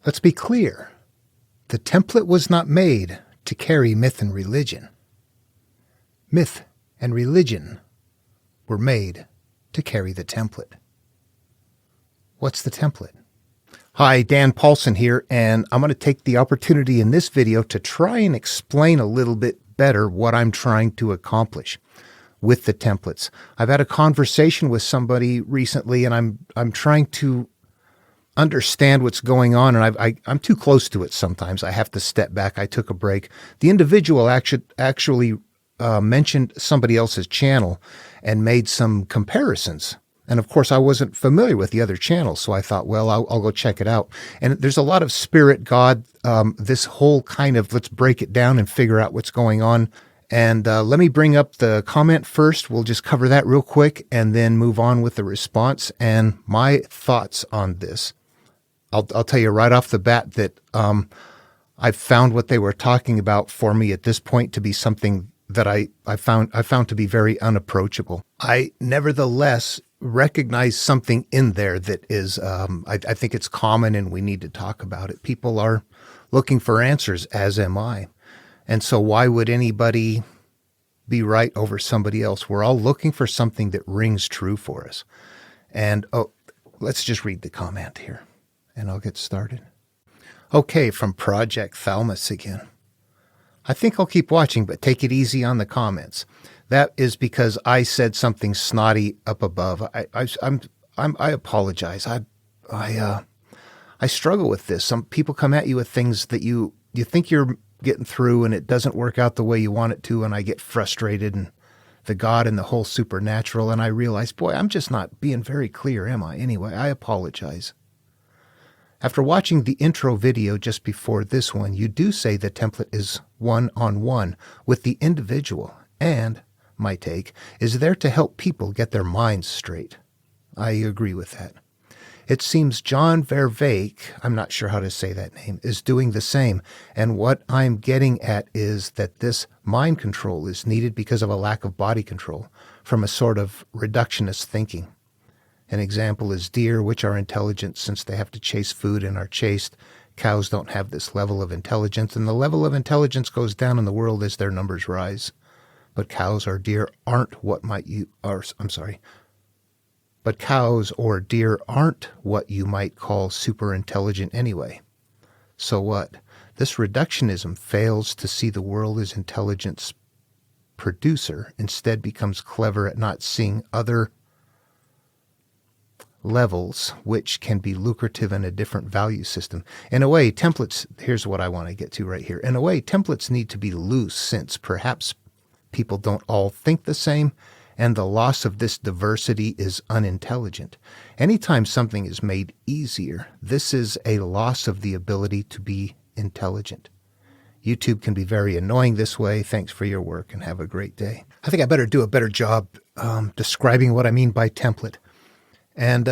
Let's be clear. The template was not made to carry myth and religion. Myth and religion were made to carry the template. What's the template? Hi, Dan Paulson here, and I'm going to take the opportunity in this video to try and explain a little bit better what I'm trying to accomplish with the templates. I've had a conversation with somebody recently, and I'm trying to understand what's going on, and I'm too close to it sometimes. I have to step back. I took a break. The individual actually mentioned somebody else's channel and made some comparisons. And of course, I wasn't familiar with the other channels, so I thought, well, I'll go check it out. And there's a lot of spirit, God, this whole kind of, let's break it down and figure out what's going on. And let me bring up the comment first. We'll just cover that real quick and then move on with the response and my thoughts on this. I'll tell you right off the bat that I've found what they were talking about for me at this point to be something that I found to be very unapproachable. I nevertheless recognize something in there that is, I think it's common and we need to talk about it. People are looking for answers, as am I. And so why would anybody be right over somebody else? We're all looking for something that rings true for us. And let's just read the comment here and I'll get started. Okay, from Project Thalamus again. I think I'll keep watching, but take it easy on the comments. That is because I said something snotty up above. I apologize. I struggle with this. Some people come at you with things that you think you're getting through and it doesn't work out the way you want it to, and I get frustrated and the God and the whole supernatural, and I realize, boy, I'm just not being very clear, am I? Anyway, I apologize. After watching the intro video just before this one, you do say the template is one-on-one with the individual and, my take, is there to help people get their minds straight. I agree with that. It seems John Vervaeke, I'm not sure how to say that name, is doing the same. And what I'm getting at is that this mind control is needed because of a lack of body control from a sort of reductionist thinking. An example is deer, which are intelligent since they have to chase food and are chased. Cows don't have this level of intelligence, and the level of intelligence goes down in the world as their numbers rise. But cows or deer aren't But cows or deer aren't what you might call super intelligent anyway. So what? This reductionism fails to see the world as intelligence producer, instead becomes clever at not seeing other levels which can be lucrative in a different value system. In a way, templates, here's what I want to get to right here. In a way, templates need to be loose since perhaps people don't all think the same, and the loss of this diversity is unintelligent. Anytime something is made easier, this is a loss of the ability to be intelligent. YouTube can be very annoying this way. Thanks for your work and have a great day. I think I better do a better job describing what I mean by template. And,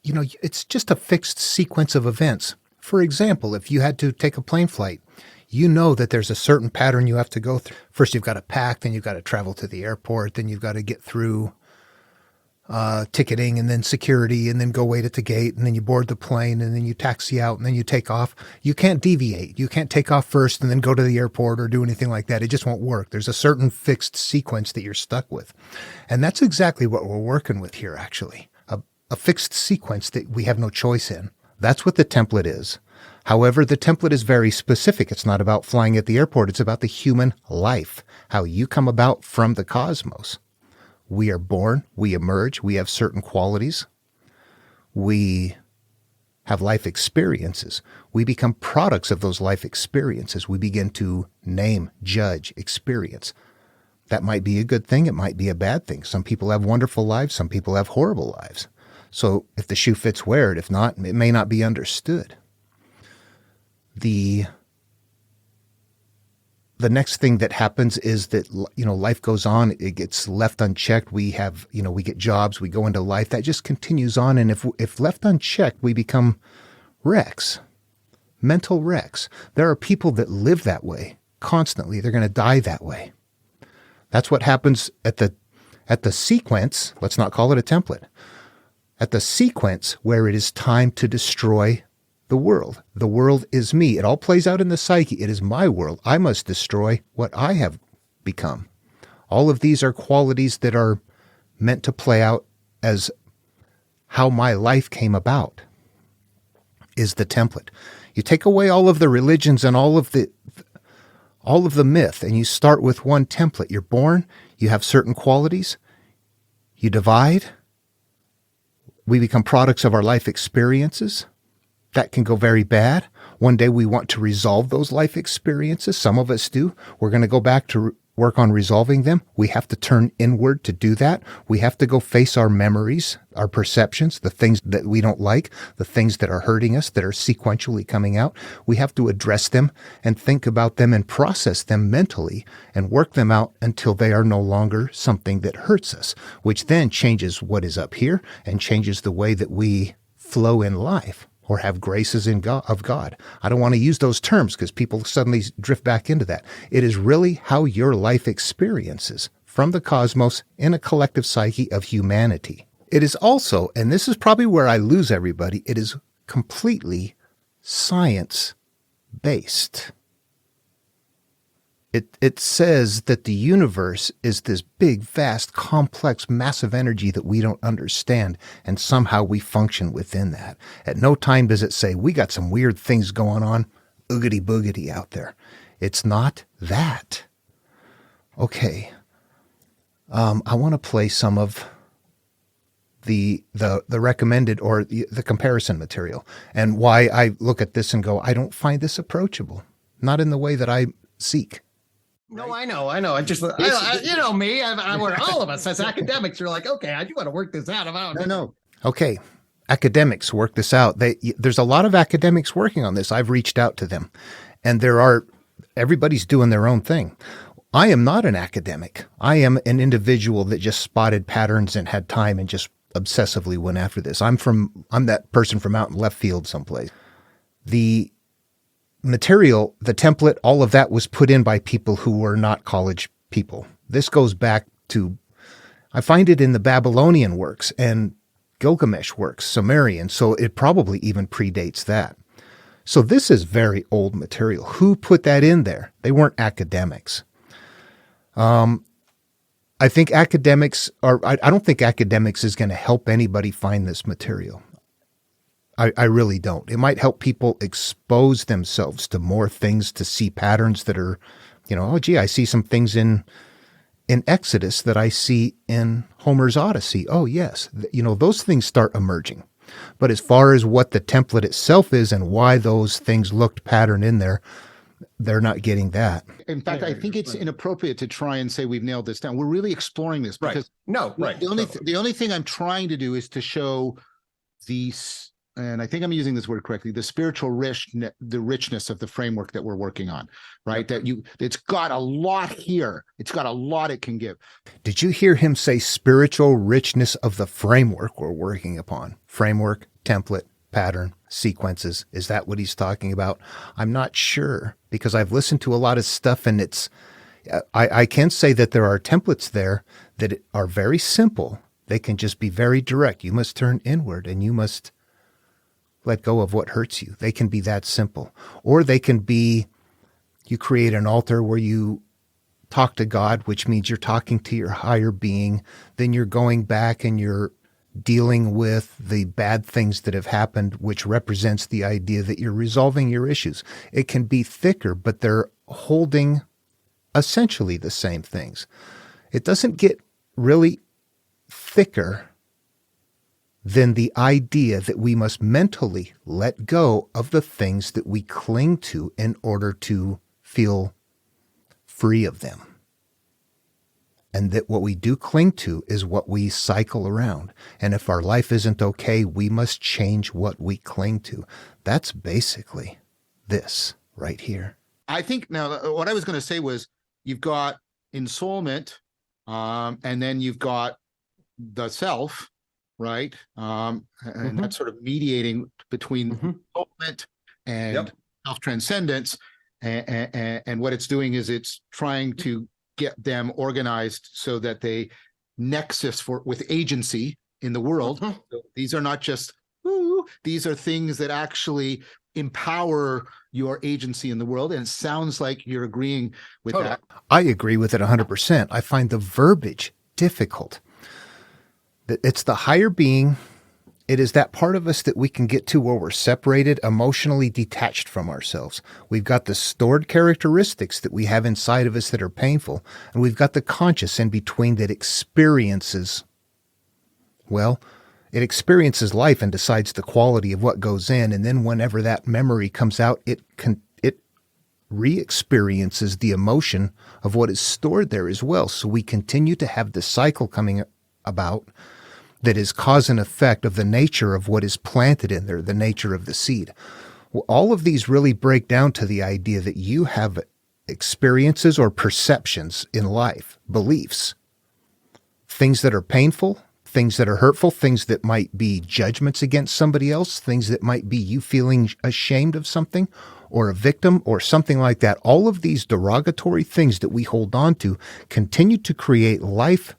it's just a fixed sequence of events. For example, if you had to take a plane flight, you know that there's a certain pattern you have to go through. First, you've got to pack, then you've got to travel to the airport, then you've got to get through ticketing and then security and then go wait at the gate and then you board the plane and then you taxi out and then you take off. You can't deviate. You can't take off first and then go to the airport or do anything like that. It just won't work. There's a certain fixed sequence that you're stuck with. And that's exactly what we're working with here, actually. A fixed sequence that we have no choice in. That's what the template is. However, the template is very specific. It's not about flying at the airport. It's about the human life, how you come about from the cosmos. We are born, we emerge, we have certain qualities. We have life experiences. We become products of those life experiences. We begin to name, judge, experience. That might be a good thing. It might be a bad thing. Some people have wonderful lives. Some people have horrible lives. So if the shoe fits, wear it. If not, it may not be understood. The next thing that happens is that, life goes on. It gets left unchecked. We have, we get jobs. We go into life. That just continues on. And if left unchecked, we become wrecks, mental wrecks. There are people that live that way constantly. They're going to die that way. That's what happens at the sequence. Let's not call it a template. At the sequence where it is time to destroy the world. The world is me. It all plays out in the psyche. It is my world. I must destroy what I have become. All of these are qualities that are meant to play out as how my life came about, is the template. You take away all of the religions and all of the myth, and you start with one template. You're born, you have certain qualities, you divide, we become products of our life experiences. That can go very bad. One day we want to resolve those life experiences. Some of us do. We're going to go back to work on resolving them. We have to turn inward to do that. We have to go face our memories, our perceptions, the things that we don't like, the things that are hurting us, that are sequentially coming out. We have to address them and think about them and process them mentally and work them out until they are no longer something that hurts us, which then changes what is up here and changes the way that we flow in life, or have graces of God. I don't want to use those terms because people suddenly drift back into that. It is really how your life experiences from the cosmos in a collective psyche of humanity. It is also, and this is probably where I lose everybody, it is completely science-based. It says that the universe is this big, vast, complex, massive energy that we don't understand, and somehow we function within that. At no time does it say, we got some weird things going on, oogity boogity out there. It's not that. Okay. I want to play some of the recommended or the comparison material, and why I look at this and go, I don't find this approachable. Not in the way that I seek. No, I know. I just, you know me, we're all of us as academics are like, okay, I do want to work this out. No. Okay. Academics work this out. There's a lot of academics working on this. I've reached out to them, and everybody's doing their own thing. I am not an academic. I am an individual that just spotted patterns and had time and just obsessively went after this. I'm that person from out in left field someplace. The material, the template, all of that was put in by people who were not college people. This goes back to, I find it in the Babylonian works and Gilgamesh works, Sumerian, so it probably even predates that. So this is very old material. Who put that in there? They weren't academics. I think academics I don't think academics is going to help anybody find this material. I really don't. It might help people expose themselves to more things, to see patterns that are, oh, gee, I see some things in Exodus that I see in Homer's Odyssey. Oh, yes. Those things start emerging. But as far as what the template itself is and why those things looked pattern in there, they're not getting that. In fact, I think it's inappropriate to try and say we've nailed this down. We're really exploring this because the only thing I'm trying to do is to show these, and I think I'm using this word correctly, the spiritual richness of the framework that we're working on, right? It's got a lot here. It's got a lot it can give. Did you hear him say spiritual richness of the framework we're working upon? Framework, template, pattern, sequences. Is that what he's talking about? I'm not sure, because I've listened to a lot of stuff, and I can say that there are templates there that are very simple. They can just be very direct. You must turn inward and you must let go of what hurts you. They can be that simple. Or they can be, you create an altar where you talk to God, which means you're talking to your higher being. Then you're going back and you're dealing with the bad things that have happened, which represents the idea that you're resolving your issues. It can be thicker, but they're holding essentially the same things. It doesn't get really thicker than the idea that we must mentally let go of the things that we cling to in order to feel free of them. And that what we do cling to is what we cycle around. And if our life isn't okay, we must change what we cling to. That's basically this right here. I think now what I was going to say was you've got ensoulment, and then you've got the self, right? And that's sort of mediating between ensoulment and self-transcendence. And what it's doing is it's trying to get them organized so that they nexus with agency in the world. So these are not just, these are things that actually empower your agency in the world. And it sounds like you're agreeing with Totally. that. I agree with it 100%. I find the verbiage difficult. It's the higher being. It is that part of us that we can get to where we're separated, emotionally detached from ourselves. We've got the stored characteristics that we have inside of us that are painful, and we've got the conscious in between that experiences, well, it experiences life and decides the quality of what goes in, and then whenever that memory comes out, it re-experiences the emotion of what is stored there as well. So we continue to have the cycle coming about that is cause and effect of the nature of what is planted in there, the nature of the seed. Well, all of these really break down to the idea that you have experiences or perceptions in life, beliefs, things that are painful, things that are hurtful, things that might be judgments against somebody else, things that might be you feeling ashamed of something or a victim or something like that. All of these derogatory things that we hold on to continue to create life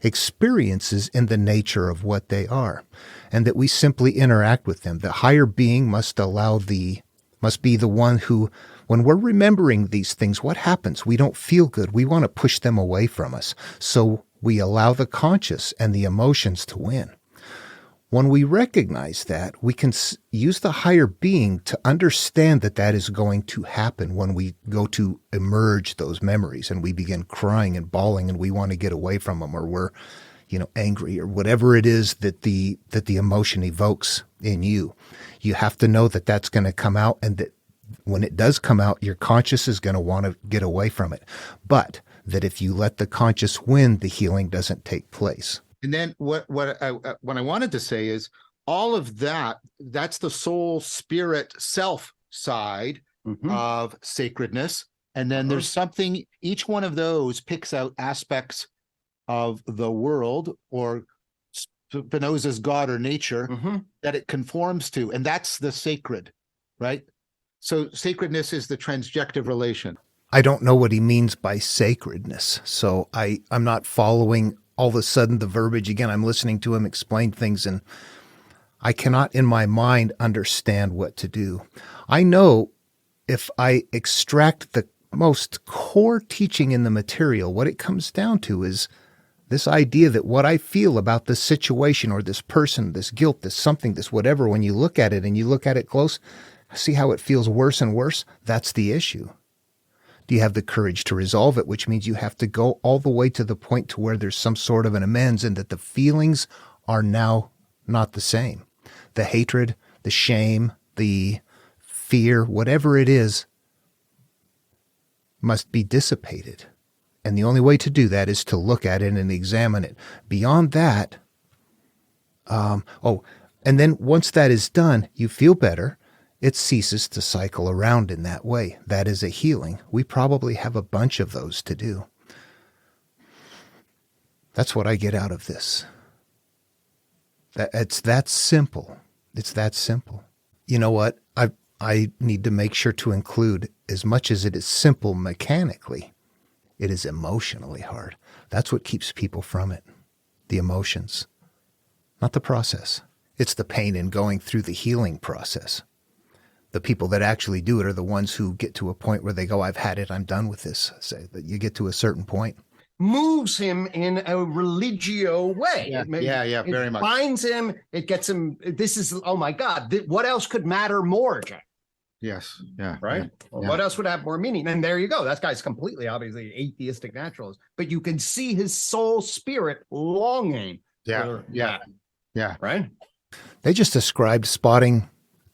experiences in the nature of what they are, and that we simply interact with them. The higher being must be the one who, when we're remembering these things, what happens? We don't feel good. We want to push them away from us. So we allow the conscious and the emotions to win. When we recognize that, we can use the higher being to understand that that is going to happen when we go to emerge those memories and we begin crying and bawling and we want to get away from them, or we're, angry, or whatever it is that the emotion evokes in you. You have to know that that's going to come out, and that when it does come out, your conscious is going to want to get away from it. But that if you let the conscious win, the healing doesn't take place. And then what I wanted to say is all of that's the soul, spirit, self side of sacredness. And then there's something, each one of those picks out aspects of the world, or Spinoza's God or nature, that it conforms to. And that's the sacred, right? So sacredness is the transjective relation. I don't know what he means by sacredness. So I'm not following all of a sudden the verbiage. Again, I'm listening to him explain things, and I cannot in my mind understand what to do. I know if I extract the most core teaching in the material, what it comes down to is this idea that what I feel about this situation or this person, this guilt, this something, this whatever, when you look at it and you look at it close, see how it feels worse and worse? That's the issue. Do you have the courage to resolve it, which means you have to go all the way to the point to where there's some sort of an amends and that the feelings are now not the same. The hatred, the shame, the fear, whatever it is, must be dissipated. And the only way to do that is to look at it and examine it. Beyond that, and then once that is done, you feel better. It ceases to cycle around in that way. That is a healing. We probably have a bunch of those to do. That's what I get out of this. It's that simple. It's that simple. You know what? I need to make sure to include, as much as it is simple mechanically, it is emotionally hard. That's what keeps people from it. The emotions, not the process. It's the pain in going through the healing process. The people that actually do it are the ones who get to a point where they go, I've had it, I'm done with this. Say that you get to a certain point. Moves him in a religio way. Yeah, very much. It binds him, it gets him, this is, oh my God, what else could matter more, Jack? Yes, yeah. Right? Yeah, Well, yeah. what else would have more meaning? And there you go. That guy's completely, obviously, atheistic naturalist. But you can see his soul spirit longing. Yeah, yeah. Right? They just described spotting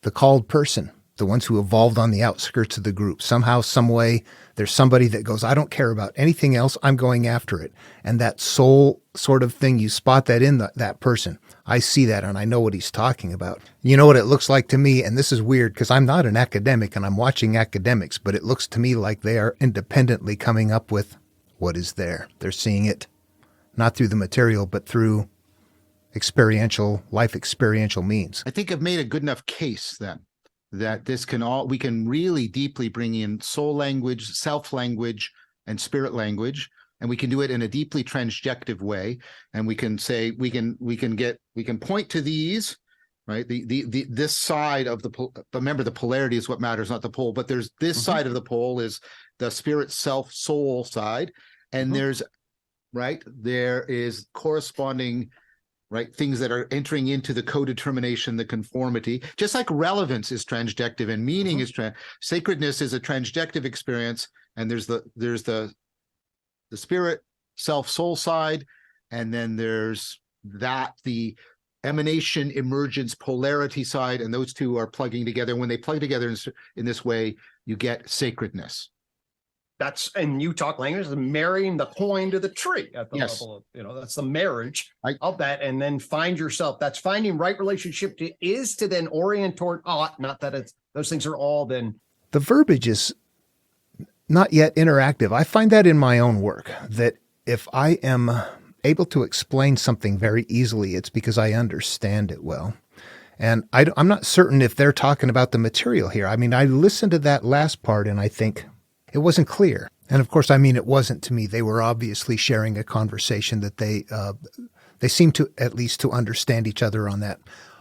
the called person, the ones who evolved on the outskirts of the group. Somehow, some way, there's somebody that goes, I don't care about anything else. I'm going after it. And that soul sort of thing, you spot that in that person. I see that, and I know what he's talking about. You know what it looks like to me, and this is weird because I'm not an academic and I'm watching academics, but it looks to me like they are independently coming up with what is there. They're seeing it not through the material, but through life experiential means. I think I've made a good enough case then that we can really deeply bring in soul language, self language, and spirit language, and we can do it in a deeply transjective way. And we can say, we can point to these right? This side of the remember, the polarity is what matters, not the pole. But there's this side of the pole is the spirit, self, soul side, and there is corresponding, right, things that are entering into the codetermination, the conformity. Just like relevance is transjective and meaning is sacredness is a transjective experience, and there's the spirit, self, soul side, and then there's the emanation, emergence, polarity side, and those two are plugging together. When they plug together in this way, you get sacredness. And you talk language, marrying the coin to the tree at the Yes. level of, that's the marriage of that. And then find yourself. That's finding right relationship to then orient toward not that those things are all then. The verbiage is not yet interactive. I find that in my own work, that if I am able to explain something very easily, it's because I understand it well. And I'm not certain if they're talking about the material here. I mean, I listened to that last part and I think it wasn't clear. And of course, I mean, it wasn't to me. They were obviously sharing a conversation that they seemed to at least to understand each other on that.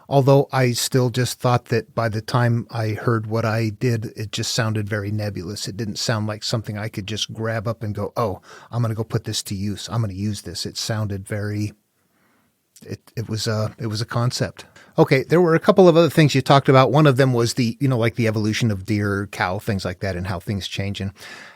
Although I still just thought that by the time I heard what I did, it just sounded very nebulous. It didn't sound like something I could just grab up and go, oh, I'm going to go put this to use. I'm going to use this. It sounded very, it was a concept. Okay. There were a couple of other things you talked about. One of them was like the evolution of deer, cow, things like that, and how things change. And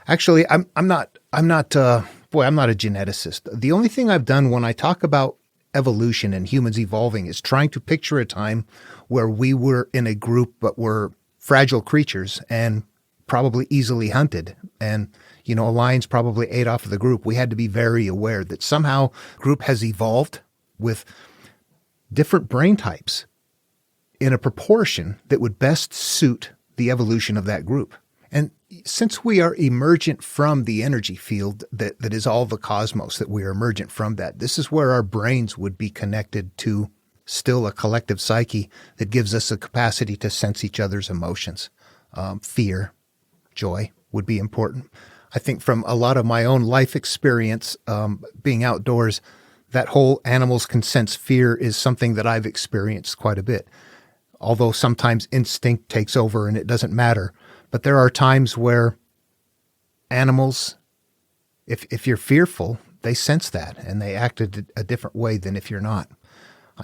actually, I'm not a geneticist. The only thing I've done when I talk about evolution and humans evolving is trying to picture a time where we were in a group but were fragile creatures and probably easily hunted, and a lion's probably ate off of the group. We had to be very aware that somehow group has evolved with different brain types in a proportion that would best suit the evolution of that group. And since we are emergent from the energy field that is all the cosmos, that we are emergent from that, this is where our brains would be connected to still a collective psyche that gives us a capacity to sense each other's emotions. Fear, joy would be important. I think from a lot of my own life experience, being outdoors, that whole animals can sense fear is something that I've experienced quite a bit. Although sometimes instinct takes over and it doesn't matter. But there are times where animals, if you're fearful, they sense that and they act a different way than if you're not.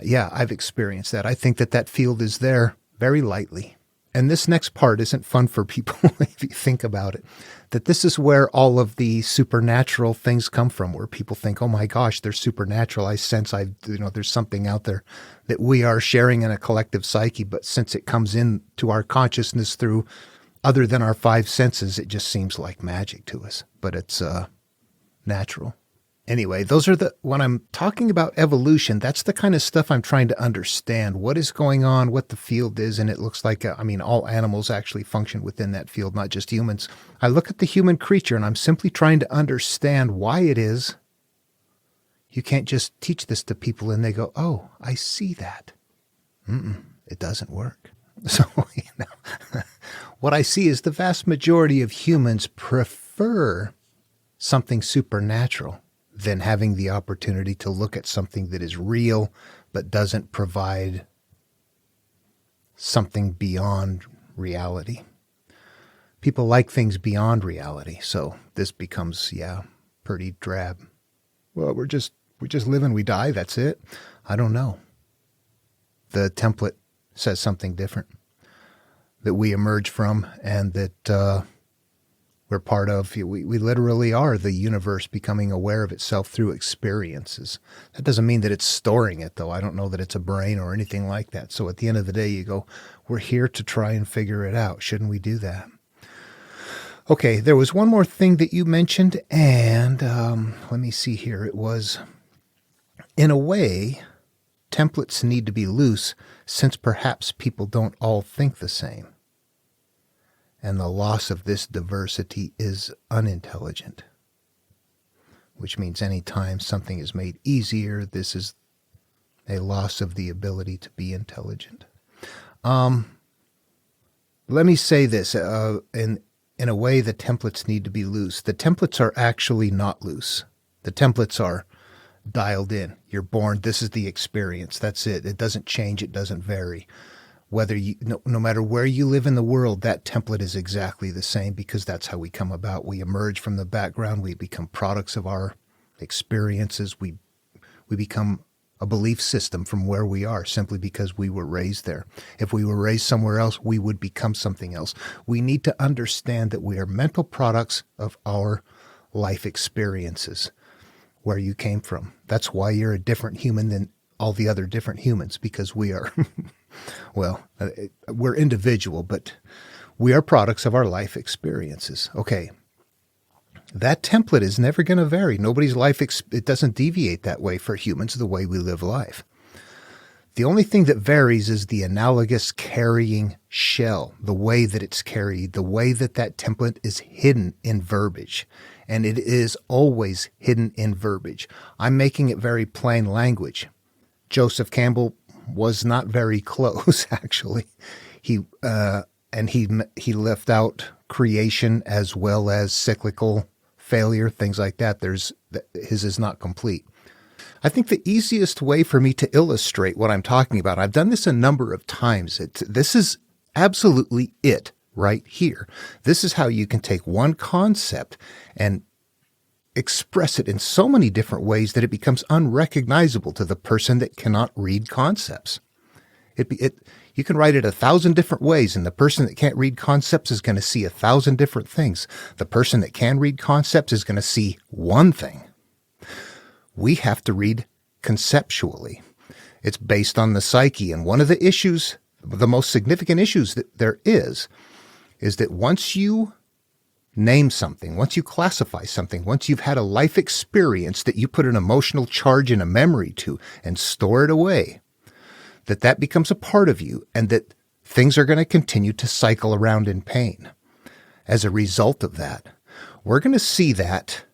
Yeah, I've experienced that. I think that field is there very lightly. And this next part isn't fun for people if you think about it, that this is where all of the supernatural things come from, where people think, oh my gosh, they're supernatural. I sense there's something out there that we are sharing in a collective psyche. But since it comes into our consciousness through other than our five senses, it just seems like magic to us, but it's natural. Anyway, when I'm talking about evolution, that's the kind of stuff I'm trying to understand. What is going on, what the field is, and it looks like, all animals actually function within that field, not just humans. I look at the human creature and I'm simply trying to understand why it is. You can't just teach this to people and they go, oh, I see that. It doesn't work. So, what I see is the vast majority of humans prefer something supernatural than having the opportunity to look at something that is real but doesn't provide something beyond reality. People like things beyond reality, so this becomes, pretty drab. Well, we just live and we die, that's it. I don't know. The template says something different, that we emerge from and that we're part of. We literally are the universe becoming aware of itself through experiences. That doesn't mean that it's storing it, though. I don't know that it's a brain or anything like that. So at the end of the day, you go, we're here to try and figure it out. Shouldn't we do that? Okay, there was one more thing that you mentioned, and let me see here. It was, in a way, templates need to be loose since perhaps people don't all think the same. And the loss of this diversity is unintelligent, which means any time something is made easier, this is a loss of the ability to be intelligent. Let me say this, in a way the templates need to be loose. The templates are actually not loose. The templates are dialed in. You're born. This is the experience. That's it. It doesn't change. It doesn't vary. Whether no matter where you live in the world, that template is exactly the same, because that's how we come about. We emerge from the background. We become products of our experiences. We become a belief system from where we are, simply because we were raised there. If we were raised somewhere else, we would become something else. We need to understand that we are mental products of our life experiences, where you came from. That's why you're a different human than all the other different humans, because we are, well, we're individual, but we are products of our life experiences. Okay. That template is never going to vary. Nobody's life, it doesn't deviate that way for humans, the way we live life. The only thing that varies is the analogous carrying shell, the way that it's carried, the way that that template is hidden in verbiage. And it is always hidden in verbiage. I'm making it very plain language. Joseph Campbell was not very close, actually. He left out creation as well as cyclical failure, things like that. His is not complete. I think the easiest way for me to illustrate what I'm talking about, I've done this a number of times. This is absolutely it right here. This is how you can take one concept and express it in so many different ways that it becomes unrecognizable to the person that cannot read concepts. You can write it 1,000 different ways, and the person that can't read concepts is going to see 1,000 different things. The person that can read concepts is going to see one thing. We have to read conceptually. It's based on the psyche, and one of the issues, the most significant issues that there is that once you name something, once you classify something, once you've had a life experience that you put an emotional charge and a memory to and store it away, that becomes a part of you, and that things are going to continue to cycle around in pain. As a result of that, we're going to see that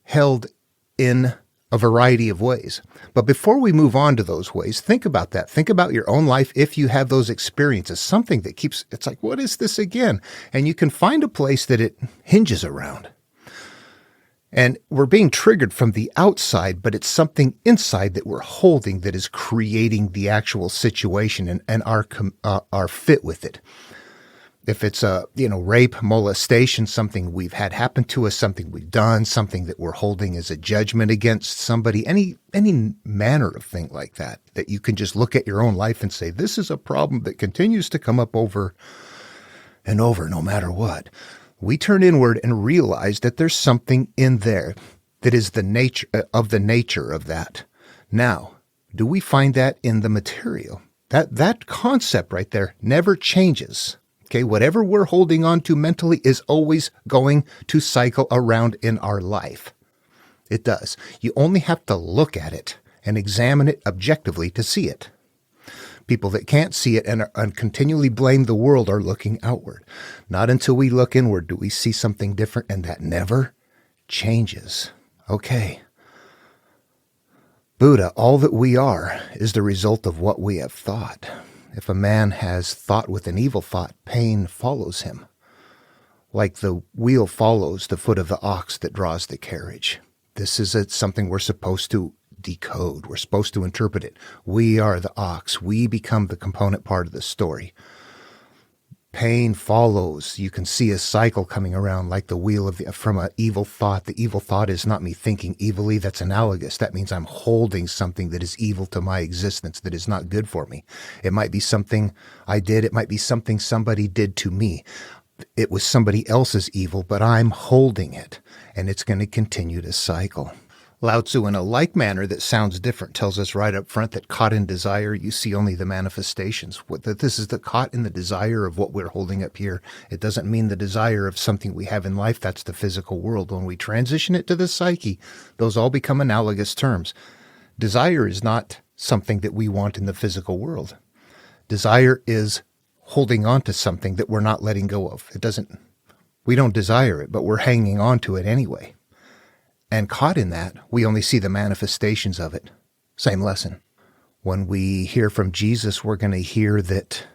held in a variety of ways. But before we move on to those ways, think about that. Think about your own life if you have those experiences, something that it's like, what is this again? And you can find a place that it hinges around. And we're being triggered from the outside, but it's something inside that we're holding that is creating the actual situation and our fit with it. If it's rape, molestation, something we've had happen to us, something we've done, something that we're holding as a judgment against somebody, any manner of thing like that you can just look at your own life and say, this is a problem that continues to come up over and over, no matter what. We turn inward and realize that there's something in there that is the nature of that. Now, do we find that in the material? That concept right there never changes. Okay, whatever we're holding on to mentally is always going to cycle around in our life. It does. You only have to look at it and examine it objectively to see it. People that can't see it and continually blame the world are looking outward. Not until we look inward do we see something different, and that never changes. Okay. Buddha, all that we are is the result of what we have thought. If a man has thought with an evil thought, pain follows him, like the wheel follows the foot of the ox that draws the carriage. This is something we're supposed to decode. We're supposed to interpret it. We are the ox. We become the component part of the story. Pain follows. You can see a cycle coming around like the wheel from an evil thought. The evil thought is not me thinking evilly. That's analogous. That means I'm holding something that is evil to my existence, that is not good for me. It might be something I did. It might be something somebody did to me. It was somebody else's evil, but I'm holding it, and it's going to continue to cycle. Lao Tzu, in a like manner that sounds different, tells us right up front that caught in desire, you see only the manifestations. That this is the caught in the desire of what we're holding up here. It doesn't mean the desire of something we have in life. That's the physical world. When we transition it to the psyche, those all become analogous terms. Desire is not something that we want in the physical world. Desire is holding on to something that we're not letting go of. We don't desire it, but we're hanging on to it anyway. And caught in that, we only see the manifestations of it. Same lesson. When we hear from Jesus, we're going to hear that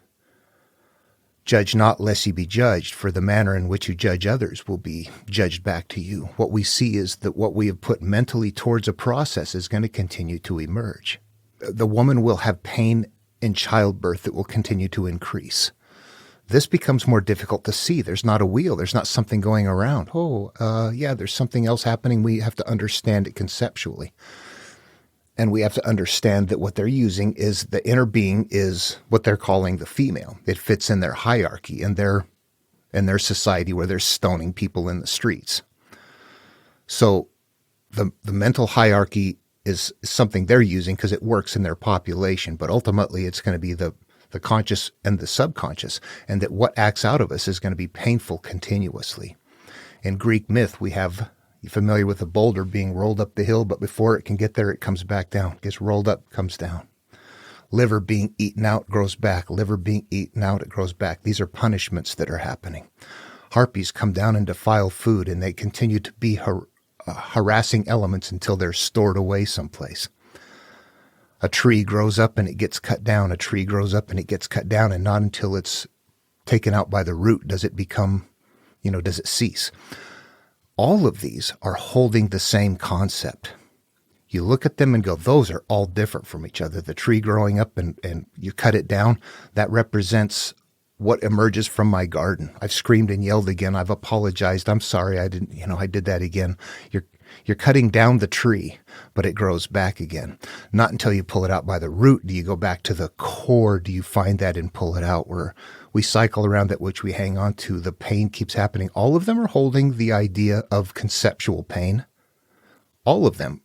Judge not lest ye be judged, for the manner in which you judge others will be judged back to you. What we see is that what we have put mentally towards a process is going to continue to emerge. The woman will have pain in childbirth that will continue to increase. This becomes more difficult to see. There's not a wheel. There's not something going around. Yeah, there's something else happening. We have to understand it conceptually. And we have to understand that what they're using is the inner being is what they're calling the female. It fits in their hierarchy in their society where they're stoning people in the streets. So the mental hierarchy is something they're using because it works in their population. But ultimately, it's going to be the conscious and the subconscious, and that what acts out of us is going to be painful continuously. In Greek myth, we have, you're familiar with a boulder being rolled up the hill, but before it can get there, it comes back down. It gets rolled up, comes down. Liver being eaten out, grows back. Liver being eaten out, it grows back. These are punishments that are happening. Harpies come down and defile food, and they continue to be harassing elements until they're stored away someplace. A tree grows up and it gets cut down. A tree grows up and it gets cut down, and not until it's taken out by the root does it become, does it cease. All of these are holding the same concept. You look at them and go, those are all different from each other. The tree growing up and you cut it down, that represents what emerges from my garden. I've screamed and yelled again. I've apologized. I'm sorry. I didn't, I did that again. You're cutting down the tree, but it grows back again. Not until you pull it out by the root do you go back to the core. Do you find that and pull it out, where we cycle around that which we hang on to. The pain keeps happening. All of them are holding the idea of conceptual pain. All of them,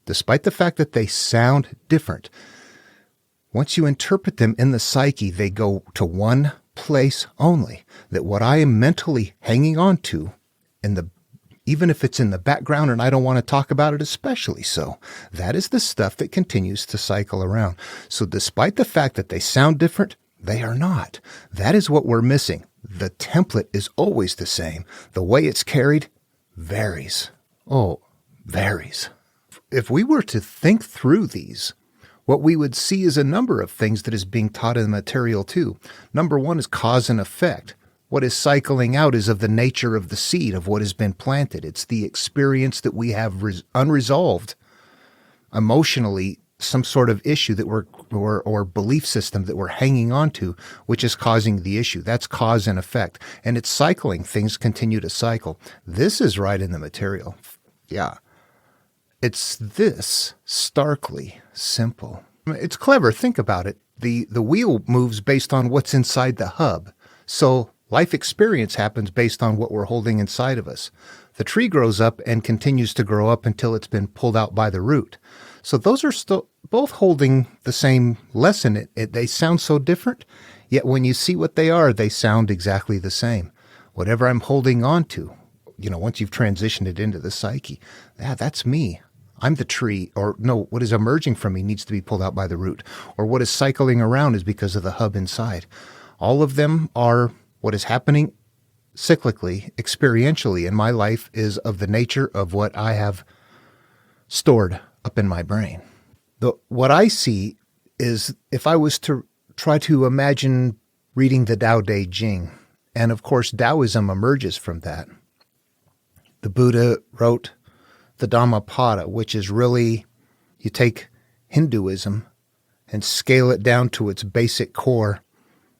despite the fact that they sound different. Once you interpret them in the psyche, they go to one place only. That what I am mentally hanging on to, even if it's in the background and I don't want to talk about it, especially so, that is the stuff that continues to cycle around. So despite the fact that they sound different, they are not. That is what we're missing. The template is always the same. The way it's carried varies. Varies. If we were to think through these, what we would see is a number of things that is being taught in the material too. Number one is cause and effect. What is cycling out is of the nature of the seed, of what has been planted. It's the experience that we have unresolved emotionally, some sort of issue that or belief system that we're hanging on to, which is causing the issue. That's cause and effect. And it's cycling. Things continue to cycle. This is right in the material. Yeah. It's this starkly simple. It's clever. Think about it. The wheel moves based on what's inside the hub. So life experience happens based on what we're holding inside of us. The tree grows up and continues to grow up until it's been pulled out by the root. So those are still both holding the same lesson. They sound so different, yet when you see what they are, they sound exactly the same. Whatever I'm holding on to, once you've transitioned it into the psyche, that's me. I'm the tree, or no, what is emerging from me needs to be pulled out by the root, or what is cycling around is because of the hub inside. All of them are what is happening cyclically, experientially in my life is of the nature of what I have stored up in my brain. What I see is if I was to try to imagine reading the Tao Te Ching, and of course Taoism emerges from that. The Buddha wrote the Dhammapada, which is really, you take Hinduism and scale it down to its basic core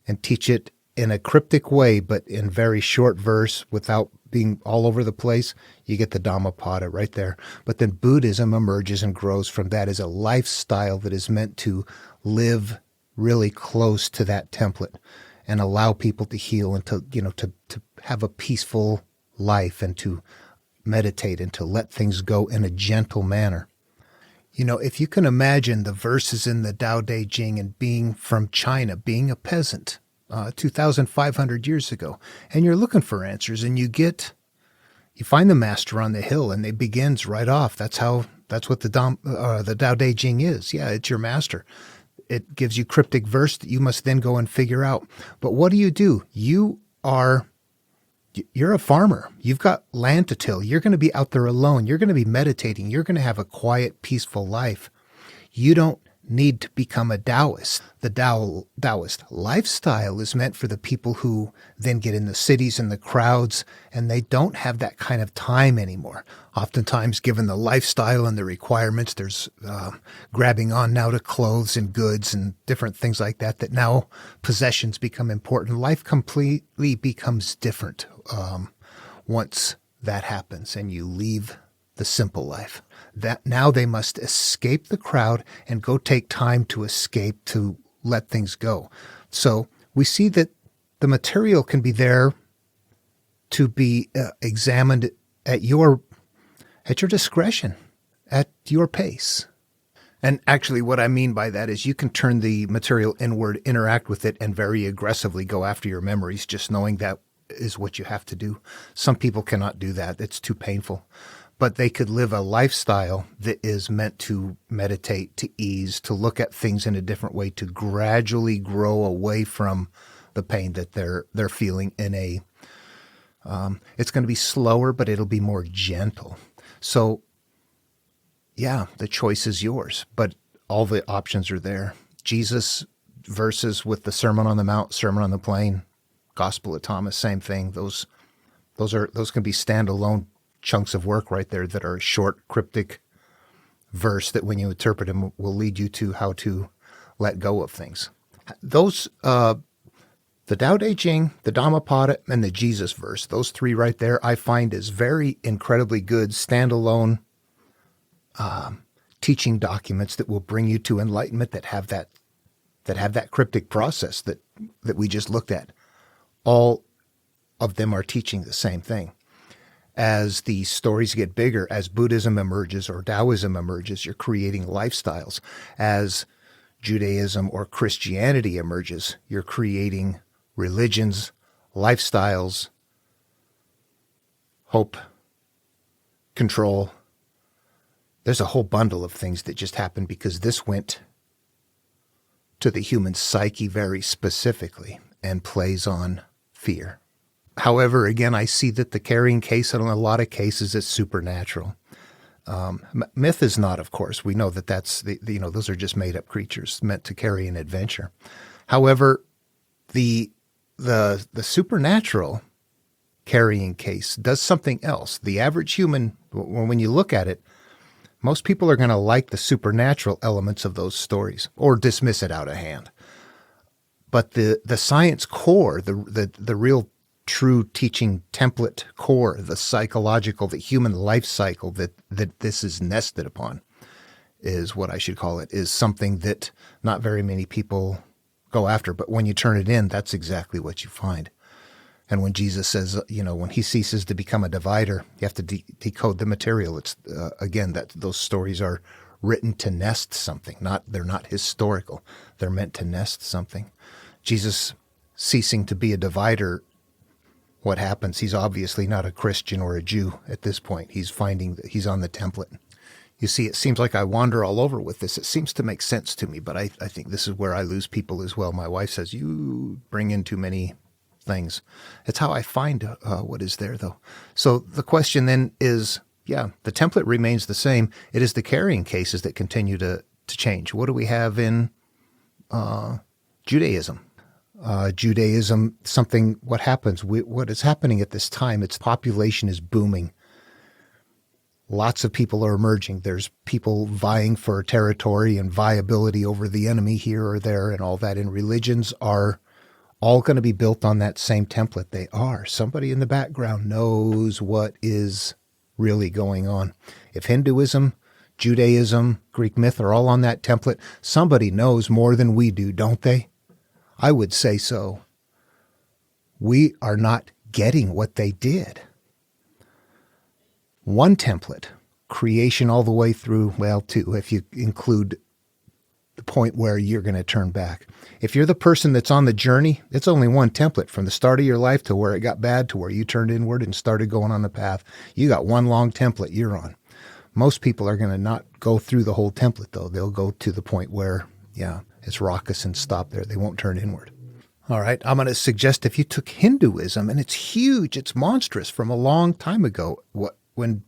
and teach it in a cryptic way, but in very short verse without being all over the place. You get the Dhammapada right there. But then Buddhism emerges and grows from that as a lifestyle that is meant to live really close to that template and allow people to heal and to have a peaceful life and to meditate and to let things go in a gentle manner. If you can imagine the verses in the Tao Te Ching and being from China, being a peasant 2,500 years ago, and you're looking for answers, and you find the master on the hill, and they begins right off. That's what the Tao Te Ching is. Yeah, it's your master. It gives you cryptic verse that you must then go and figure out. But what do? You're a farmer. You've got land to till. You're going to be out there alone. You're going to be meditating. You're going to have a quiet, peaceful life. You don't need to become a Taoist. The Taoist lifestyle is meant for the people who then get in the cities and the crowds, and they don't have that kind of time anymore. Oftentimes, given the lifestyle and the requirements, there's grabbing on now to clothes and goods and different things like that, that now possessions become important. Life completely becomes different once that happens and you leave the simple life. That now they must escape the crowd and go take time to escape, to let things go. So we see that the material can be there to be examined at your discretion, at your pace. And actually what I mean by that is you can turn the material inward, interact with it, and very aggressively go after your memories, just knowing that is what you have to do. Some people cannot do that. It's too painful. But they could live a lifestyle that is meant to meditate, to ease, to look at things in a different way, to gradually grow away from the pain that they're feeling in a, it's going to be slower, but it'll be more gentle. So yeah, the choice is yours, but all the options are there. Jesus verses with the Sermon on the Mount, Sermon on the Plain, Gospel of Thomas, same thing. Those can be standalone chunks of work right there that are a short, cryptic verse that when you interpret them will lead you to how to let go of things. Those, the Tao Te Ching, the Dhammapada, and the Jesus verse, those three right there, I find is very incredibly good standalone teaching documents that will bring you to enlightenment, that have that cryptic process that we just looked at. All of them are teaching the same thing. As the stories get bigger, as Buddhism emerges or Taoism emerges, you're creating lifestyles. As Judaism or Christianity emerges, you're creating religions, lifestyles, hope, control. There's a whole bundle of things that just happened because this went to the human psyche very specifically and plays on fear. However, again, I see that the carrying case in a lot of cases is supernatural. Myth is not, of course. We know that that's those are just made up creatures meant to carry an adventure. However, the supernatural carrying case does something else. The average human, when you look at it, most people are going to like the supernatural elements of those stories or dismiss it out of hand. But the science core, the real true teaching template core, the psychological, the human life cycle that this is nested upon, is what I should call it, is something that not very many people go after. But when you turn it in, that's exactly what you find. And when Jesus says, when he ceases to become a divider, you have to decode the material. It's again, that those stories are written to nest something. They're not historical. They're meant to nest something. Jesus ceasing to be a divider, what happens? He's obviously not a Christian or a Jew at this point. He's finding that he's on the template. You see, it seems like I wander all over with this. It seems to make sense to me, but I think this is where I lose people as well. My wife says, you bring in too many things. It's how I find what is there, though. So the question then is, the template remains the same. It is the carrying cases that continue to change. What do we have in Judaism? Judaism, what happens? What is happening at this time? Its population is booming. Lots of people are emerging. There's people vying for territory and viability over the enemy here or there and all that. And religions are all going to be built on that same template. They are. Somebody in the background knows what is really going on. If Hinduism, Judaism, Greek myth are all on that template, somebody knows more than we do, don't they? I would say so. We are not getting what they did. One template, creation all the way through, two, if you include the point where you're going to turn back. If you're the person that's on the journey, it's only one template from the start of your life to where it got bad to where you turned inward and started going on the path. You got one long template you're on. Most people are going to not go through the whole template, though. They'll go to the point where, it's raucous and stop there. They won't turn inward. All right, I'm going to suggest if you took Hinduism, and it's huge, it's monstrous from a long time ago, when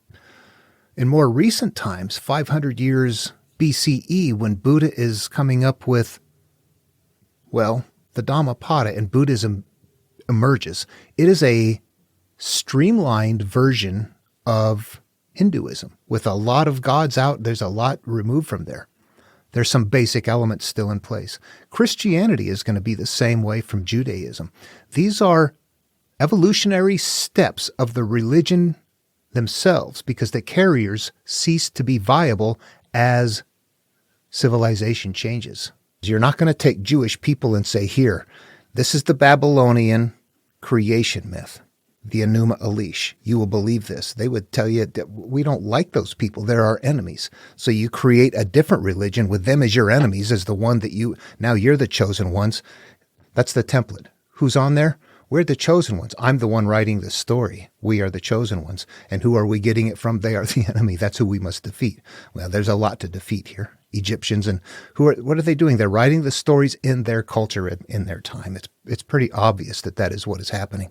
in more recent times, 500 years BCE when Buddha is coming up with, well, the Dhammapada and Buddhism emerges. It is a streamlined version of Hinduism with a lot of gods out. There's a lot removed from there. There's some basic elements still in place. Christianity is going to be the same way from Judaism. These are evolutionary steps of the religion themselves because the carriers cease to be viable as civilization changes. You're not going to take Jewish people and say, here, this is the Babylonian creation myth, the Enuma Elish. You will believe this. They would tell you that we don't like those people. They're our enemies. So you create a different religion with them as your enemies, as the one that now you're the chosen ones. That's the template. Who's on there? We're the chosen ones. I'm the one writing the story. We are the chosen ones. And who are we getting it from? They are the enemy. That's who we must defeat. Well, there's a lot to defeat here. Egyptians and what are they doing? They're writing the stories in their culture in their time. It's pretty obvious that is what is happening.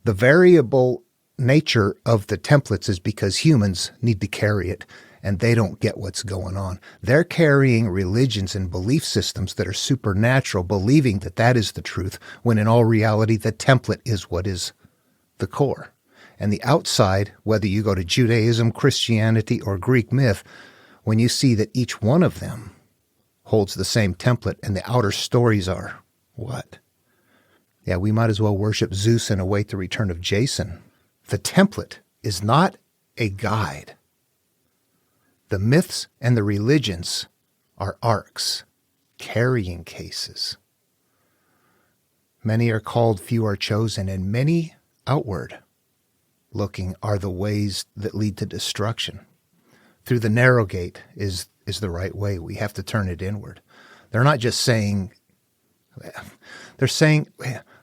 The variable nature of the templates is because humans need to carry it and they don't get what's going on. They're carrying religions and belief systems that are supernatural, believing that is the truth, when in all reality, the template is what is the core. And the outside, whether you go to Judaism, Christianity, or Greek myth, when you see that each one of them holds the same template and the outer stories are what? Yeah, we might as well worship Zeus and await the return of Jason. The template is not a guide. The myths and the religions are arcs, carrying cases. Many are called, few are chosen, and many outward looking are the ways that lead to destruction. Through the narrow gate is the right way. We have to turn it inward. They're not just saying, they're saying,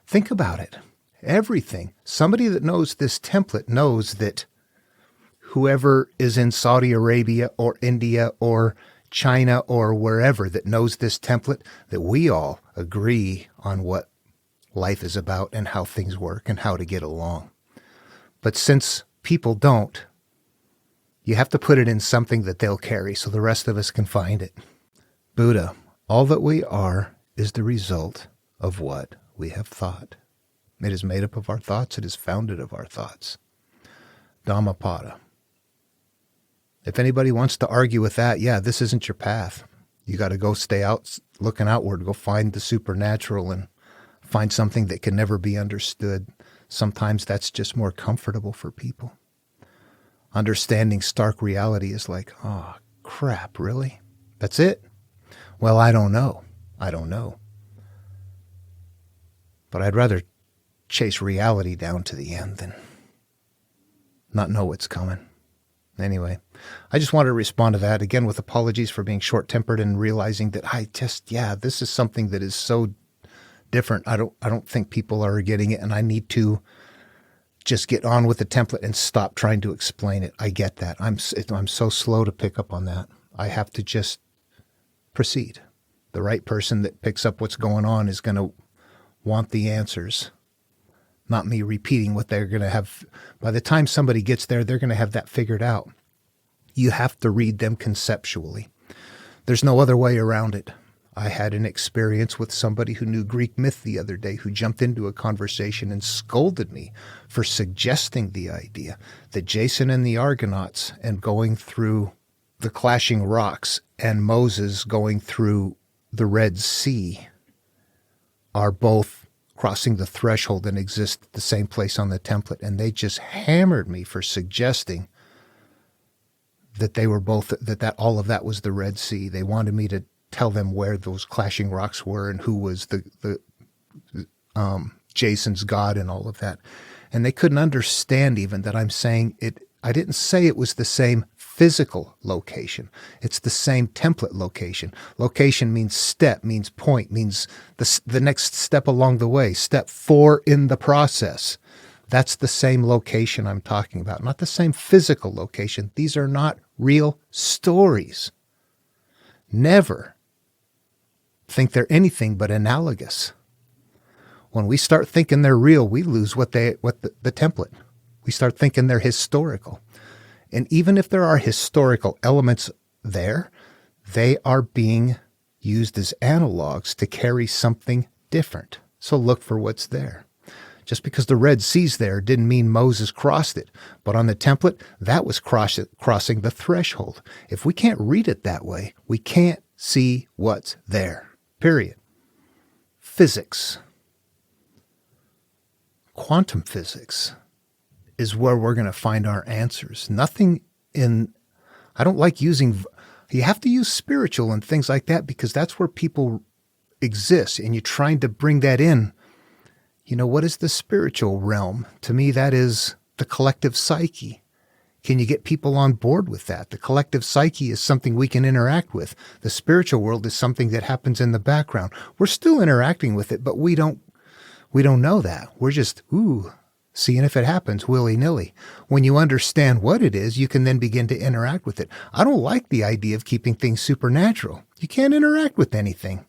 think about it. Everything. Somebody that knows this template knows that whoever is in Saudi Arabia or India or China or wherever that knows this template, that we all agree on what life is about and how things work and how to get along. But since people don't, you have to put it in something that they'll carry so the rest of us can find it. Buddha, all that we are is the result of what we have thought. It is made up of our thoughts. It is founded of our thoughts. Dhammapada. If anybody wants to argue with that, yeah, this isn't your path. You got to go stay out, looking outward, go find the supernatural and find something that can never be understood. Sometimes that's just more comfortable for people. Understanding stark reality is like, oh, crap, really? That's it? Well, I don't know. But I'd rather chase reality down to the end than not know what's coming. Anyway, I just wanted to respond to that, again, with apologies for being short-tempered and realizing that this is something that is so different. I don't think people are getting it, and I need to just get on with the template and stop trying to explain it. I get that. I'm so slow to pick up on that. I have to just proceed. The right person that picks up what's going on is going to want the answers, not me repeating what they're going to have. By the time somebody gets there, they're going to have that figured out. You have to read them conceptually. There's no other way around it. I had an experience with somebody who knew Greek myth the other day who jumped into a conversation and scolded me for suggesting the idea that Jason and the Argonauts and going through the clashing rocks and Moses going through the Red Sea are both crossing the threshold and exist at the same place on the template. And they just hammered me for suggesting that they were both, that all of that was the Red Sea. They wanted me to tell them where those clashing rocks were and who was the Jason's God and all of that. And they couldn't understand even that I'm saying it. I didn't say it was the same physical location. It's the same template location. Location means step, means point, means the next step along the way, step 4 in the process. That's the same location I'm talking about, not the same physical location. These are not real stories. Never think they're anything but analogous. When we start thinking they're real, we lose the template. We start thinking they're historical. And even if there are historical elements there, they are being used as analogs to carry something different. So look for what's there. Just because the Red Sea's there didn't mean Moses crossed it. But on the template, that was crossing the threshold. If we can't read it that way, we can't see what's there. Period. Physics. Quantum physics is where we're going to find our answers. Nothing in, I don't like using, you have to use spiritual and things like that because that's where people exist. And you're trying to bring that in. You know, what is the spiritual realm? To me, that is the collective psyche. Can you get people on board with that? The collective psyche is something we can interact with. The spiritual world is something that happens in the background. We're still interacting with it, but we don't know that. We're just, seeing if it happens willy-nilly. When you understand what it is, you can then begin to interact with it. I don't like the idea of keeping things supernatural. You can't interact with anything.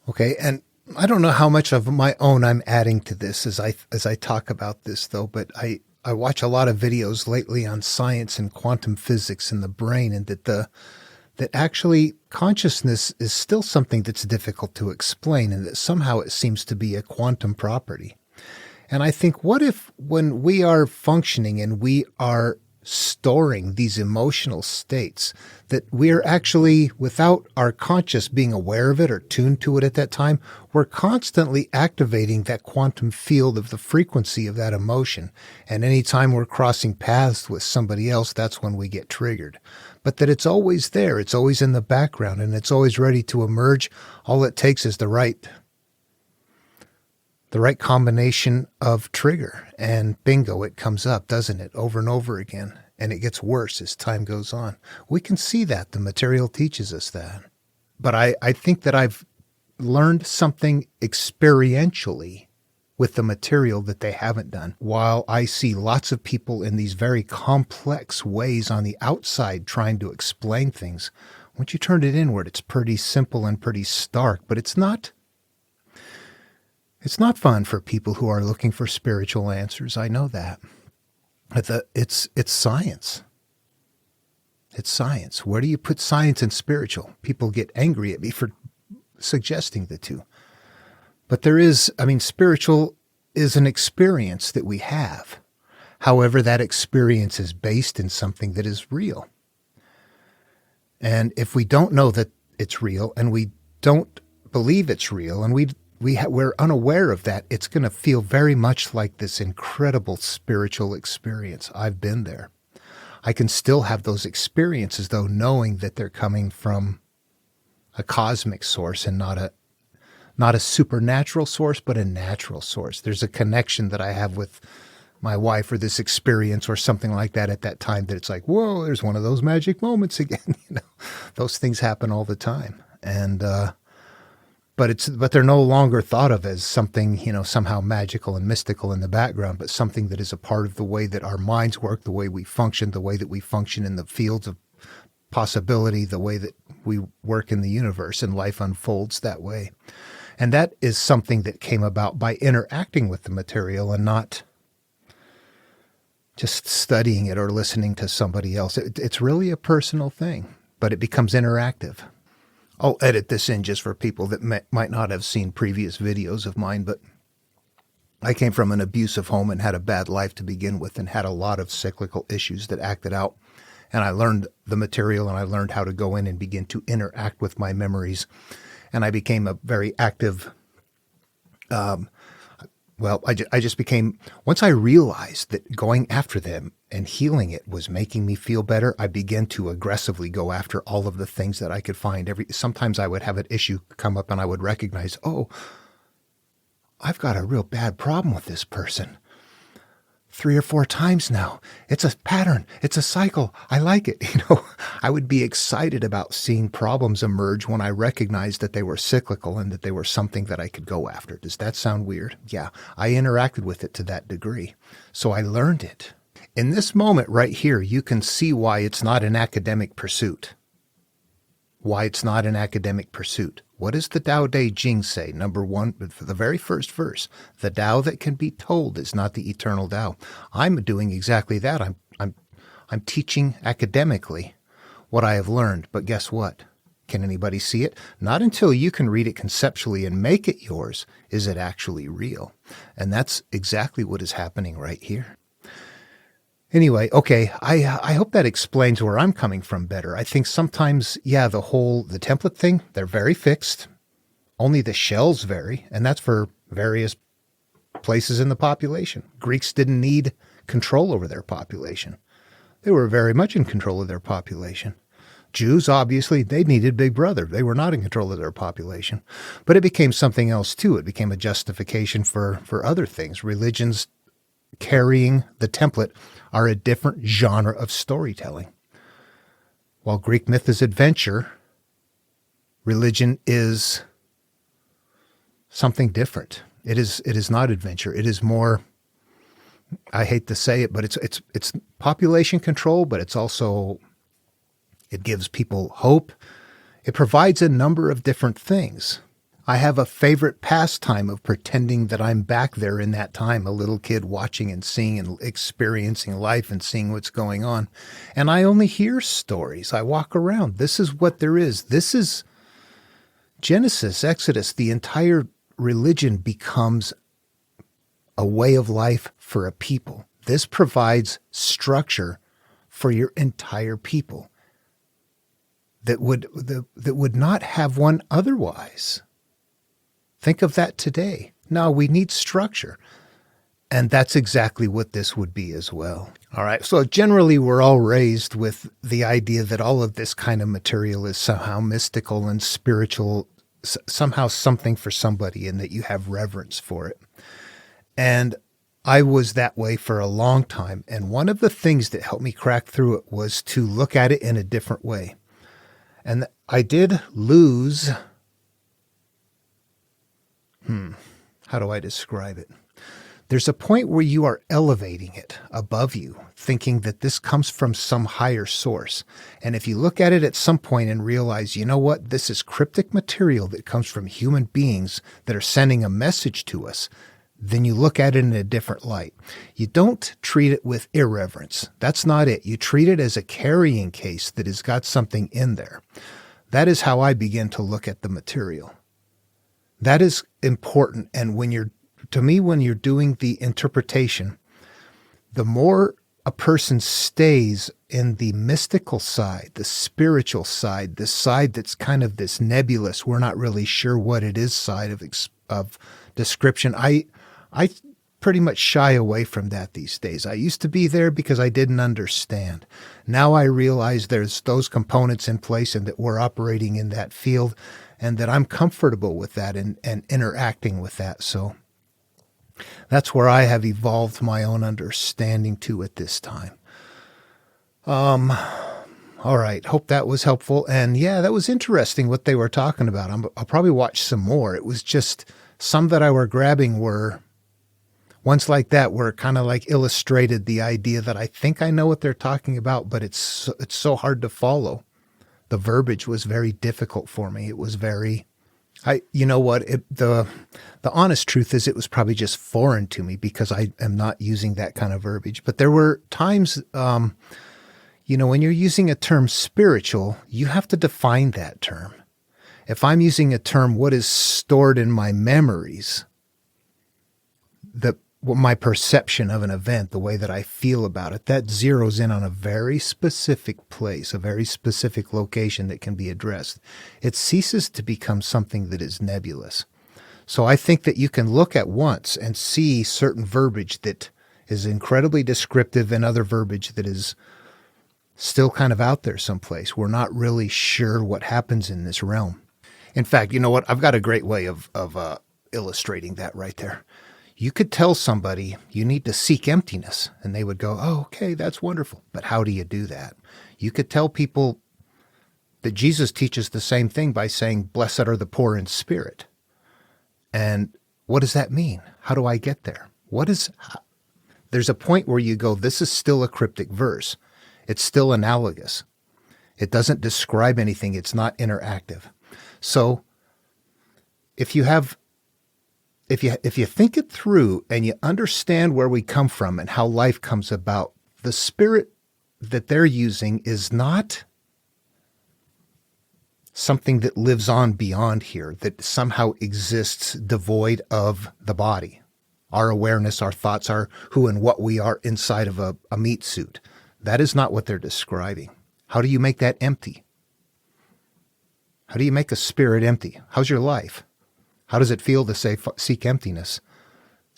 Okay, and I don't know how much of my own I'm adding to this as I talk about this, though, but I watch a lot of videos lately on science and quantum physics and the brain, and that actually consciousness is still something that's difficult to explain, and that somehow it seems to be a quantum property. And I think, what if when we are functioning and we are storing these emotional states, that we're actually, without our conscious being aware of it or tuned to it at that time, we're constantly activating that quantum field of the frequency of that emotion. And anytime we're crossing paths with somebody else, that's when we get triggered. But that it's always there, it's always in the background, and it's always ready to emerge. All it takes is the right combination of trigger, and bingo, it comes up, doesn't it? Over and over again. And it gets worse as time goes on. We can see that. The material teaches us that. But I think that I've learned something experientially with the material that they haven't done. While I see lots of people in these very complex ways on the outside trying to explain things, once you turn it inward, it's pretty simple and pretty stark, but it's not fun for people who are looking for spiritual answers. I know that. It's science. It's science. Where do you put science and spiritual? People get angry at me for suggesting the two. But spiritual is an experience that we have. However, that experience is based in something that is real. And if we don't know that it's real, and we don't believe it's real, and we're unaware of that, it's going to feel very much like this incredible spiritual experience. I've been there. I can still have those experiences, though, knowing that they're coming from a cosmic source and not a supernatural source, but a natural source. There's a connection that I have with my wife, or this experience or something like that at that time, that it's like, whoa, there's one of those magic moments again. Those things happen all the time. And, but they're no longer thought of as something, somehow magical and mystical in the background, but something that is a part of the way that our minds work, the way we function in the fields of possibility, the way that we work in the universe, and life unfolds that way. And that is something that came about by interacting with the material and not just studying it or listening to somebody else. It's really a personal thing, but it becomes interactive. I'll edit this in just for people that might not have seen previous videos of mine, but I came from an abusive home and had a bad life to begin with, and had a lot of cyclical issues that acted out. And I learned the material, and I learned how to go in and begin to interact with my memories. And I became a very active, I just became, once I realized that going after them and healing it was making me feel better, I began to aggressively go after all of the things that I could find. Sometimes I would have an issue come up and I would recognize, oh, I've got a real bad problem with this person. 3 or 4 times now. It's a pattern. It's a cycle. I like it. I would be excited about seeing problems emerge when I recognized that they were cyclical and that they were something that I could go after. Does that sound weird? Yeah, I interacted with it to that degree. So I learned it. In this moment right here, you can see why it's not an academic pursuit. Why it's not an academic pursuit. What does the Tao Te Ching say? Number 1, for the very first verse, the Tao that can be told is not the eternal Tao. I'm doing exactly that. I'm teaching academically what I have learned. But guess what? Can anybody see it? Not until you can read it conceptually and make it yours is it actually real. And that's exactly what is happening right here. Anyway, okay, I hope that explains where I'm coming from better. I think sometimes, yeah, the template thing, they're very fixed. Only the shells vary, and that's for various places in the population. Greeks didn't need control over their population. They were very much in control of their population. Jews, obviously, they needed Big Brother. They were not in control of their population. But it became something else, too. It became a justification for other things. Religions carrying the template are a different genre of storytelling. While Greek myth is adventure, religion is something different. It is not adventure. It is more, I hate to say it, but it's population control, but it's also, it gives people hope. It provides a number of different things. I have a favorite pastime of pretending that I'm back there in that time, a little kid watching and seeing and experiencing life and seeing what's going on. And I only hear stories. I walk around. This is what there is. This is Genesis, Exodus. The entire religion becomes a way of life for a people. This provides structure for your entire people that would not have one otherwise. Think of that today. No, we need structure. And that's exactly what this would be as well. All right. So generally, we're all raised with the idea that all of this kind of material is somehow mystical and spiritual, somehow something for somebody, and that you have reverence for it. And I was that way for a long time. And one of the things that helped me crack through it was to look at it in a different way. And I did lose... How do I describe it? There's a point where you are elevating it above you, thinking that this comes from some higher source. And if you look at it at some point and realize, you know what, this is cryptic material that comes from human beings that are sending a message to us, then you look at it in a different light. You don't treat it with irreverence. That's not it. You treat it as a carrying case that has got something in there. That is how I begin to look at the material. That is important. And when you're doing the interpretation, the more a person stays in the mystical side, the spiritual side, the side that's kind of this nebulous, we're not really sure what it is side of description, I pretty much shy away from that these days. I used to be there because I didn't understand. Now I realize there's those components in place and that we're operating in that field, and that I'm comfortable with that and interacting with that. So that's where I have evolved my own understanding to at this time. All right. Hope that was helpful. And yeah, that was interesting what they were talking about. I'll probably watch some more. It was just some that I were grabbing were ones like that where it kind of like illustrated the idea that I think I know what they're talking about, but it's so hard to follow. The verbiage was very difficult for me. It was very, you know what, the honest truth is it was probably just foreign to me because I am not using that kind of verbiage. But there were times, when you're using a term spiritual, you have to define that term. If I'm using a term, what is stored in my memories, my perception of an event, the way that I feel about it, that zeroes in on a very specific place, a very specific location that can be addressed. It ceases to become something that is nebulous. So I think that you can look at once and see certain verbiage that is incredibly descriptive and other verbiage that is still kind of out there someplace. We're not really sure what happens in this realm. In fact, you know what? I've got a great way of illustrating that right there. You could tell somebody you need to seek emptiness, and they would go, oh, okay, that's wonderful. But how do you do that? You could tell people that Jesus teaches the same thing by saying, blessed are the poor in spirit. And what does that mean? How do I get there? There's a point where you go, this is still a cryptic verse. It's still analogous. It doesn't describe anything. It's not interactive. So if you think it through and you understand where we come from and how life comes about, the spirit that they're using is not something that lives on beyond here, that somehow exists devoid of the body. Our awareness, our thoughts, our who and what we are inside of a meat suit. That is not what they're describing. How do you make that empty? How do you make a spirit empty? How's your life? How does it feel to say, seek emptiness?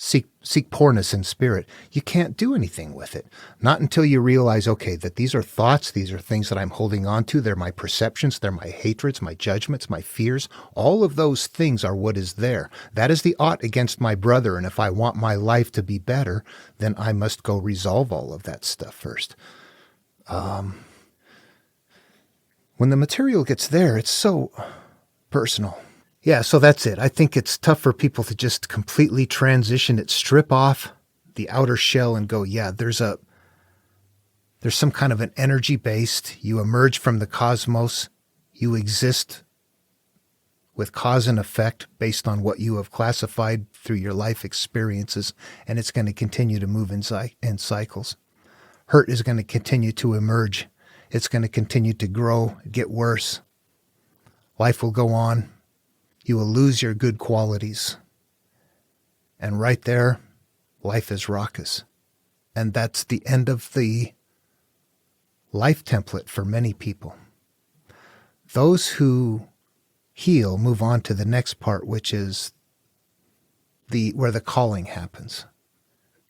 Seek poorness in spirit. You can't do anything with it. Not until you realize, okay, that these are thoughts, these are things that I'm holding on to. They're my perceptions, they're my hatreds, my judgments, my fears. All of those things are what is there. That is the ought against my brother. And if I want my life to be better, then I must go resolve all of that stuff first. When the material gets there, it's so personal. Yeah, so that's it. I think it's tough for people to just completely transition it, strip off the outer shell and go, yeah, there's some kind of an energy based. You emerge from the cosmos. You exist with cause and effect based on what you have classified through your life experiences, and it's going to continue to move in cycles. Hurt is going to continue to emerge. It's going to continue to grow, get worse. Life will go on. You will lose your good qualities. And right there, life is raucous. And that's the end of the life template for many people. Those who heal move on to the next part, which is where the calling happens.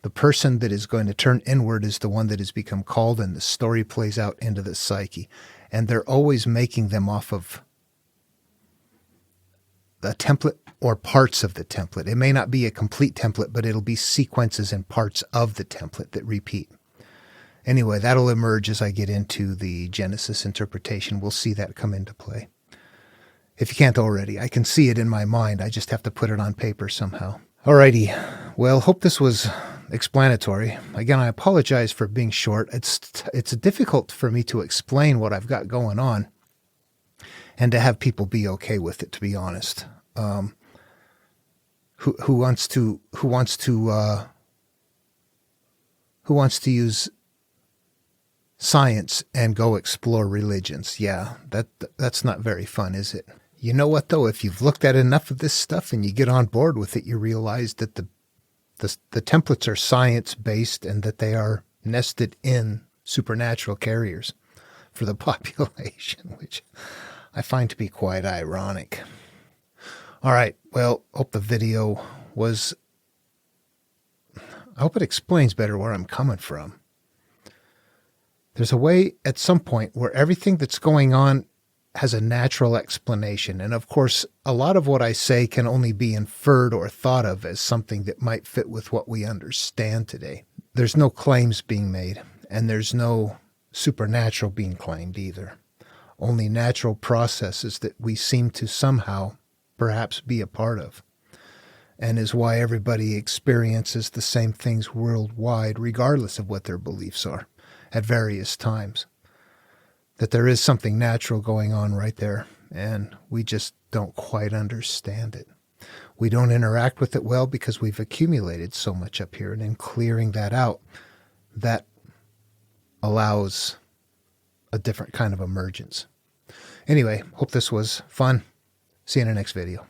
The person that is going to turn inward is the one that has become called, and the story plays out into the psyche. And they're always making them off of a template or parts of the template. It may not be a complete template, but it'll be sequences and parts of the template that repeat. Anyway, that'll emerge as I get into the Genesis interpretation. We'll see that come into play. If you can't already, I can see it in my mind. I just have to put it on paper somehow. Alrighty. Well, hope this was explanatory. Again, I apologize for being short. It's difficult for me to explain what I've got going on, and to have people be okay with it, to be honest. Who wants to use science and go explore religions? Yeah, that's not very fun, is it? You know what, though? If you've looked at enough of this stuff and you get on board with it, you realize that the templates are science-based and that they are nested in supernatural carriers for the population, which I find to be quite ironic. All right, well, hope the video I hope it explains better where I'm coming from. There's a way at some point where everything that's going on has a natural explanation. And of course, a lot of what I say can only be inferred or thought of as something that might fit with what we understand today. There's no claims being made, and there's no supernatural being claimed either. Only natural processes that we seem to somehow perhaps be a part of, and is why everybody experiences the same things worldwide, regardless of what their beliefs are at various times. That there is something natural going on right there, and we just don't quite understand it. We don't interact with it well because we've accumulated so much up here, and in clearing that out, that allows a different kind of emergence. Anyway, hope this was fun. See you in the next video.